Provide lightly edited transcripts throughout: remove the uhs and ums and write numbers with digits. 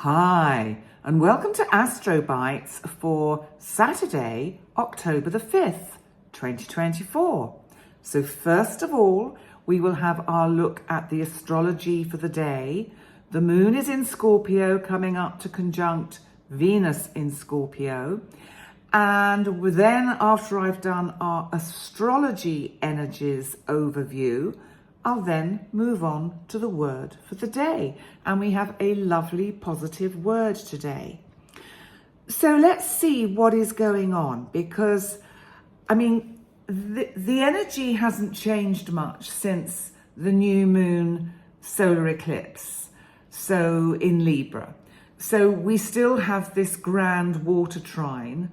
Hi, and welcome to Astro Bites for Saturday, October the 5th, 2024. So first of all, we will have our look at the astrology for the day. The moon is in Scorpio, coming up to conjunct Venus in Scorpio. And then after I've done our astrology energies overview, I'll then move on to the word for the day. And we have a lovely positive word today. So let's see what is going on, because, the energy hasn't changed much since the new moon solar eclipse, so in Libra. So we still have this grand water trine,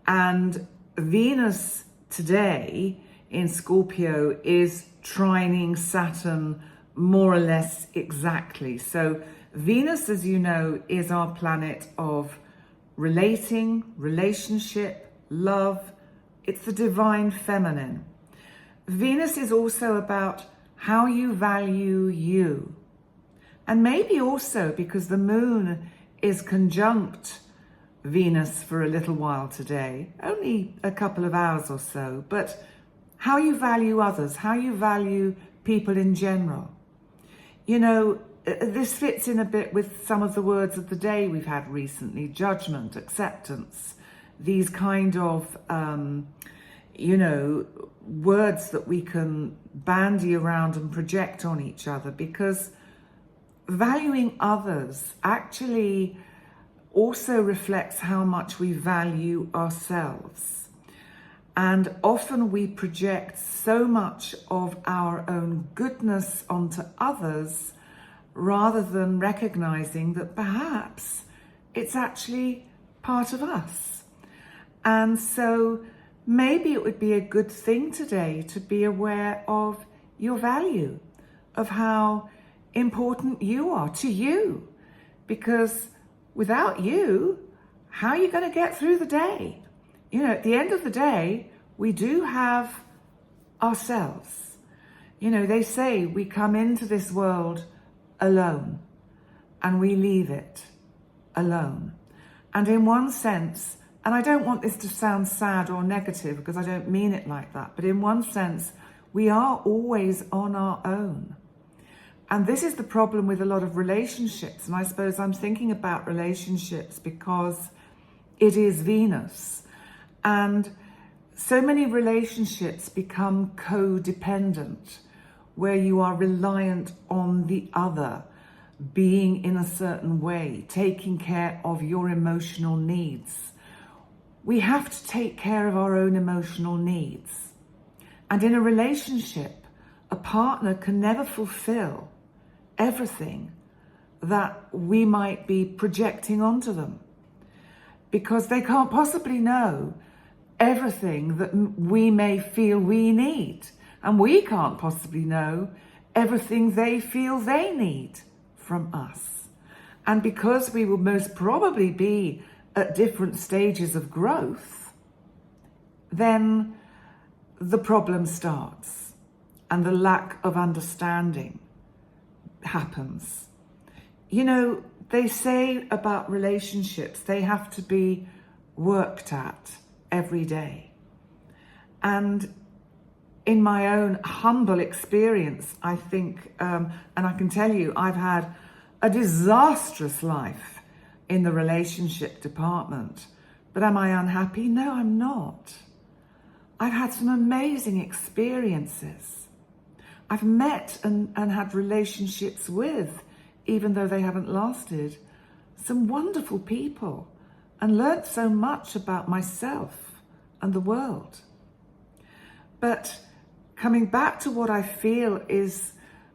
and Venus today in Scorpio is trining Saturn more or less exactly. So Venus, as you know, is our planet of relationship, love. It's the divine feminine. Venus is also about how you value you. And maybe also because the moon is conjunct Venus for a little while today, only a couple of hours or so, but how you value others, how you value people in general. You know, this fits in a bit with some of the words of the day we've had recently: judgment, acceptance, these kind of, words that we can bandy around and project on each other, because valuing others actually also reflects how much we value ourselves. And often we project so much of our own goodness onto others rather than recognizing that perhaps it's actually part of us. And so maybe it would be a good thing today to be aware of your value, of how important you are to you, because without you, how are you going to get through the day? You know, at the end of the day, we do have ourselves. You know, they say we come into this world alone and we leave it alone. And in one sense, and I don't want this to sound sad or negative because I don't mean it like that, but in one sense, we are always on our own. And this is the problem with a lot of relationships. And I suppose I'm thinking about relationships because it is Venus. And so many relationships become codependent, where you are reliant on the other being in a certain way, taking care of your emotional needs. We have to take care of our own emotional needs. And in a relationship, a partner can never fulfill everything that we might be projecting onto them, because they can't possibly know everything that we may feel we need, and we can't possibly know everything they feel they need from us. And because we will most probably be at different stages of growth, then the problem starts and the lack of understanding happens. You know, they say about relationships, they have to be worked at every day. And in my own humble experience, I think, and I can tell you, I've had a disastrous life in the relationship department. But am I unhappy? No, I'm not. I've had some amazing experiences. I've met and had relationships with, even though they haven't lasted, some wonderful people, and learnt so much about myself and the world. But coming back to what I feel is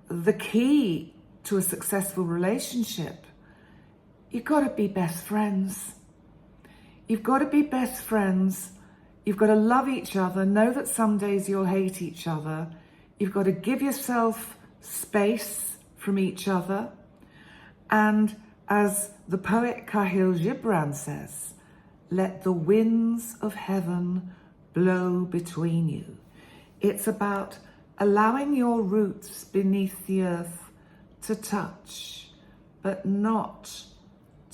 the key to a successful relationship, you've got to be best friends. You've got to be best friends. You've got to love each other. Know that some days you'll hate each other. You've got to give yourself space from each other. And as the poet Kahlil Gibran says, let the winds of heaven blow between you. It's about allowing your roots beneath the earth to touch, but not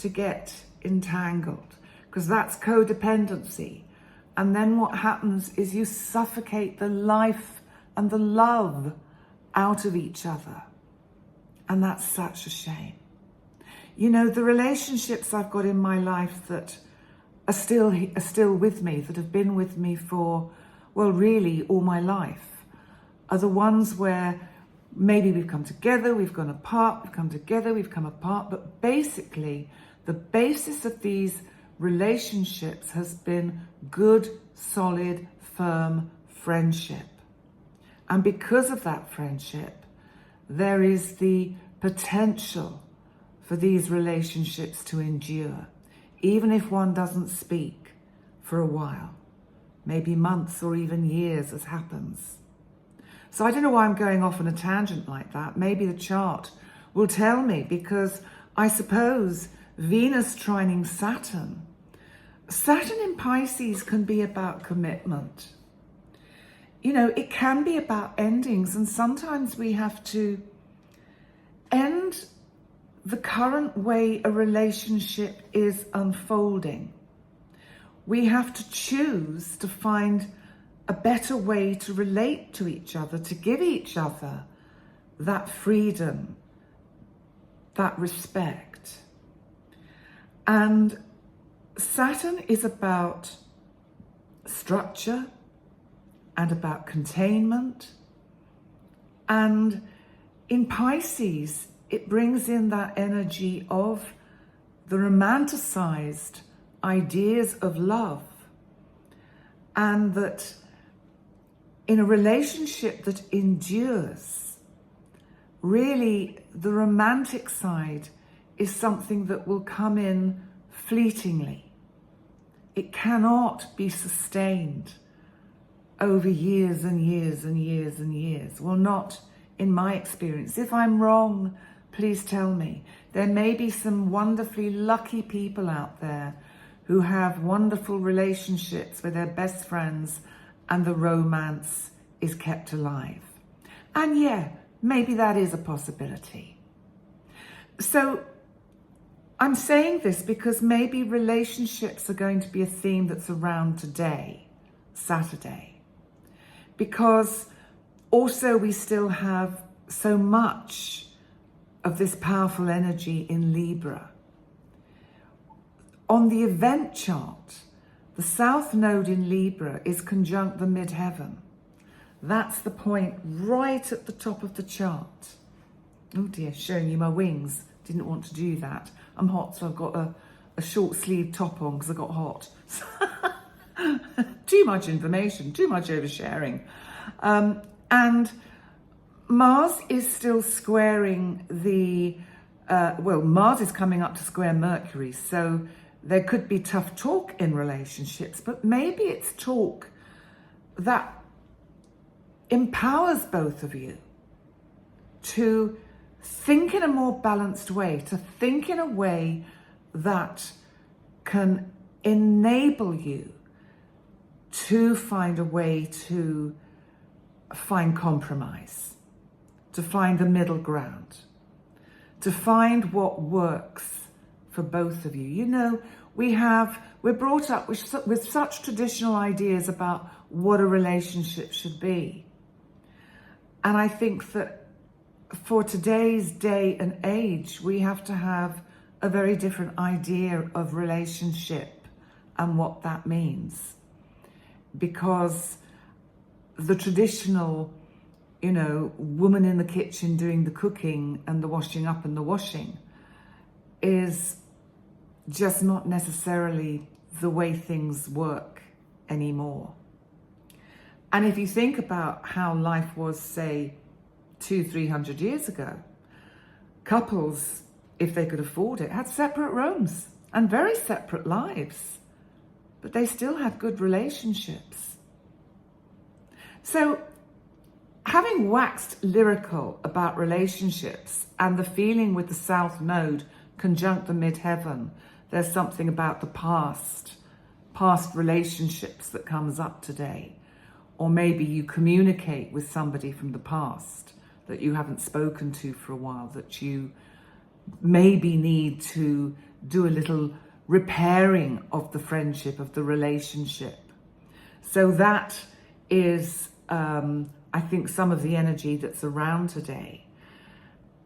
to get entangled, because that's codependency. And then what happens is you suffocate the life and the love out of each other. And that's such a shame. You know, the relationships I've got in my life that are still with me, that have been with me for, well, really all my life, are the ones where maybe we've come together, we've gone apart, we've come together, we've come apart. But basically, the basis of these relationships has been good, solid, firm friendship. And because of that friendship, there is the potential for these relationships to endure, even if one doesn't speak for a while, maybe months or even years, as happens. So I don't know why I'm going off on a tangent like that. Maybe the chart will tell me, because I suppose Venus trining Saturn. Saturn in Pisces can be about commitment. You know, it can be about endings, and sometimes we have to end the current way a relationship is unfolding. We have to choose to find a better way to relate to each other, to give each other that freedom, that respect. And Saturn is about structure and about containment. And in Pisces, it brings in that energy of the romanticized ideas of love. And that in a relationship that endures, really the romantic side is something that will come in fleetingly. It cannot be sustained over years and years and years and years. Well, not in my experience. If I'm wrong, please tell me. There may be some wonderfully lucky people out there who have wonderful relationships with their best friends and the romance is kept alive. And yeah, maybe that is a possibility. So I'm saying this because maybe relationships are going to be a theme that's around today, Saturday. Because also we still have so much of this powerful energy in Libra. On the event chart, the South Node in Libra is conjunct the midheaven. That's the point right at the top of the chart. Oh dear, showing you my wings. Didn't want to do that. I'm hot, so I've got a short sleeve top on because I got hot. Too much information, too much oversharing. And Mars is still squaring the, Mars is coming up to square Mercury, so there could be tough talk in relationships, but maybe it's talk that empowers both of you to think in a more balanced way, to think in a way that can enable you to find a way to find compromise, to find the middle ground, to find what works for both of you. You know, we're brought up with such traditional ideas about what a relationship should be. And I think that for today's day and age, we have to have a very different idea of relationship and what that means. Because the traditional, you know, woman in the kitchen doing the cooking and the washing up and the washing is just not necessarily the way things work anymore. And if you think about how life was, say, 200-300 years ago, couples, if they could afford it, had separate rooms and very separate lives, but they still had good relationships. So, having waxed lyrical about relationships and the feeling with the South Node conjunct the midheaven, there's something about the past relationships that comes up today. Or maybe you communicate with somebody from the past that you haven't spoken to for a while, that you maybe need to do a little repairing of the friendship, of the relationship. So that is, I think, some of the energy that's around today.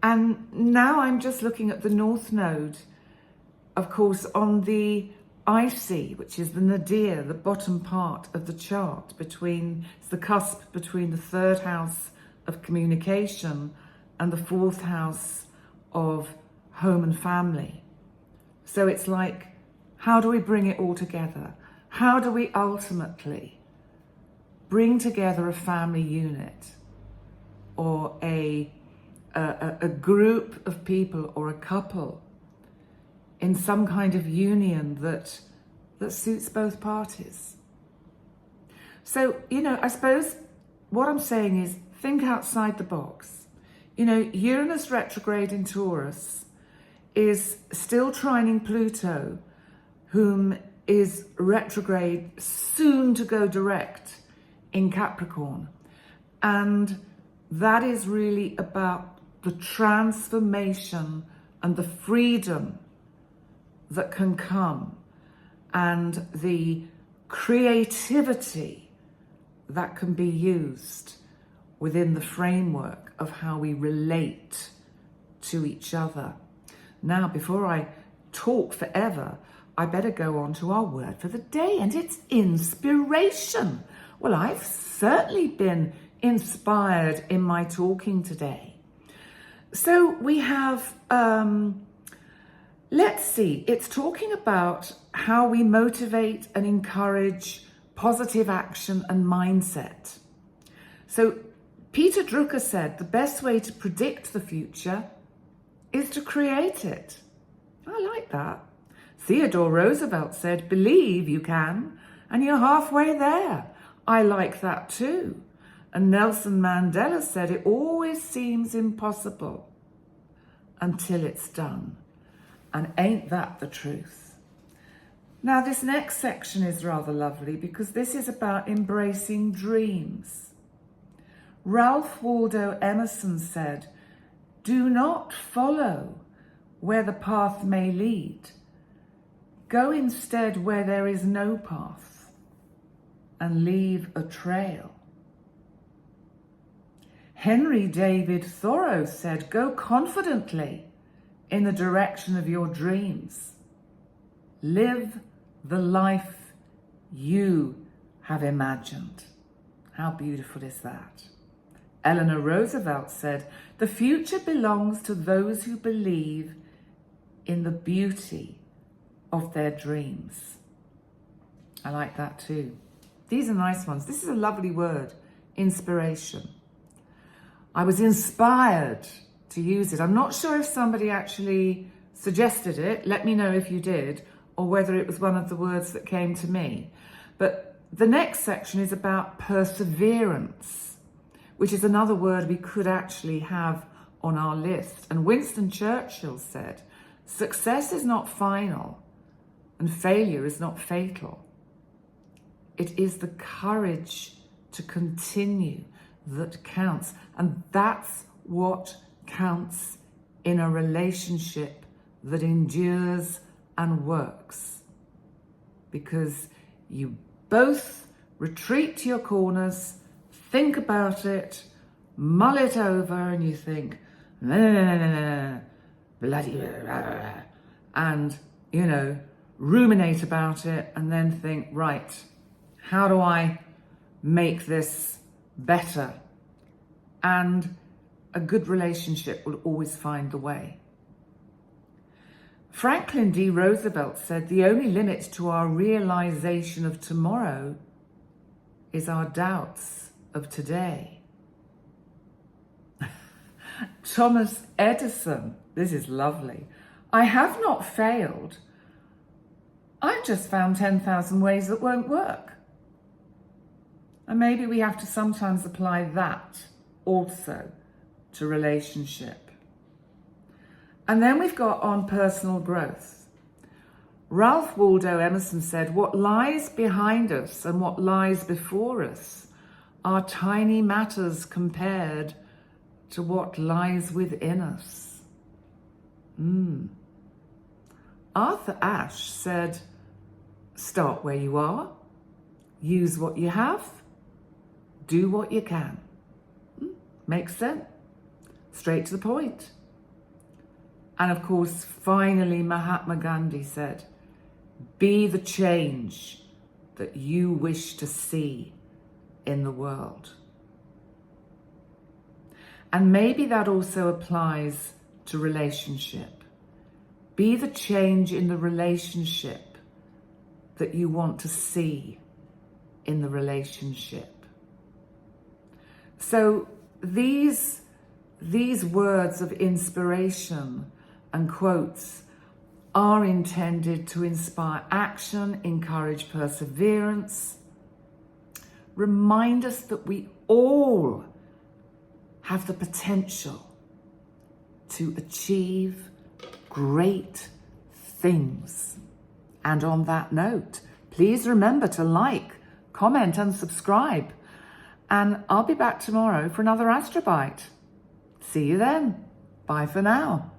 And now I'm just looking at the North Node, of course, on the IC, which is the nadir, the bottom part of the chart, it's the cusp between the third house of communication and the fourth house of home and family. So it's like, how do we bring it all together? How do we ultimately bring together a family unit or a group of people or a couple in some kind of union that suits both parties? So, I suppose what I'm saying is think outside the box. Uranus retrograde in Taurus is still trining Pluto, whom is retrograde, soon to go direct in Capricorn. And that is really about the transformation and the freedom that can come and the creativity that can be used within the framework of how we relate to each other. Now, before I talk forever, I better go on to our word for the day, and it's inspiration. Well, I've certainly been inspired in my talking today. So we have, let's see, it's talking about how we motivate and encourage positive action and mindset. So Peter Drucker said the best way to predict the future is to create it. I like that. Theodore Roosevelt said, believe you can, and you're halfway there. I like that too. And Nelson Mandela said, it always seems impossible until it's done. And ain't that the truth? Now, this next section is rather lovely because this is about embracing dreams. Ralph Waldo Emerson said, do not follow where the path may lead. Go instead where there is no path and leave a trail. Henry David Thoreau said, go confidently in the direction of your dreams. Live the life you have imagined. How beautiful is that? Eleanor Roosevelt said, the future belongs to those who believe in the beauty of their dreams. I like that too. These are nice ones. This is a lovely word, inspiration. I was inspired to use it. I'm not sure if somebody actually suggested it. Let me know if you did, or whether it was one of the words that came to me. But the next section is about perseverance, which is another word we could actually have on our list. And Winston Churchill said, success is not final and failure is not fatal. It is the courage to continue that counts. And that's what counts in a relationship that endures and works. Because you both retreat to your corners, think about it, mull it over, and you think, no, bloody, and, ruminate about it, and then think, right, how do I make this better? And a good relationship will always find the way. Franklin D. Roosevelt said, the only limit to our realization of tomorrow is our doubts of today. Thomas Edison, this is lovely. I have not failed. I've just found 10,000 ways that won't work. And maybe we have to sometimes apply that also to relationship. And then we've got on personal growth. Ralph Waldo Emerson said, what lies behind us and what lies before us are tiny matters compared to what lies within us. Arthur Ashe said, start where you are, use what you have, do what you can. Makes sense. Straight to the point. And of course, finally, Mahatma Gandhi said, be the change that you wish to see in the world. And maybe that also applies to relationship. Be the change in the relationship that you want to see in the relationship. So these words of inspiration and quotes are intended to inspire action, encourage perseverance, remind us that we all have the potential to achieve great things. And on that note, please remember to like, comment and subscribe. And I'll be back tomorrow for another Astrobite. See you then. Bye for now.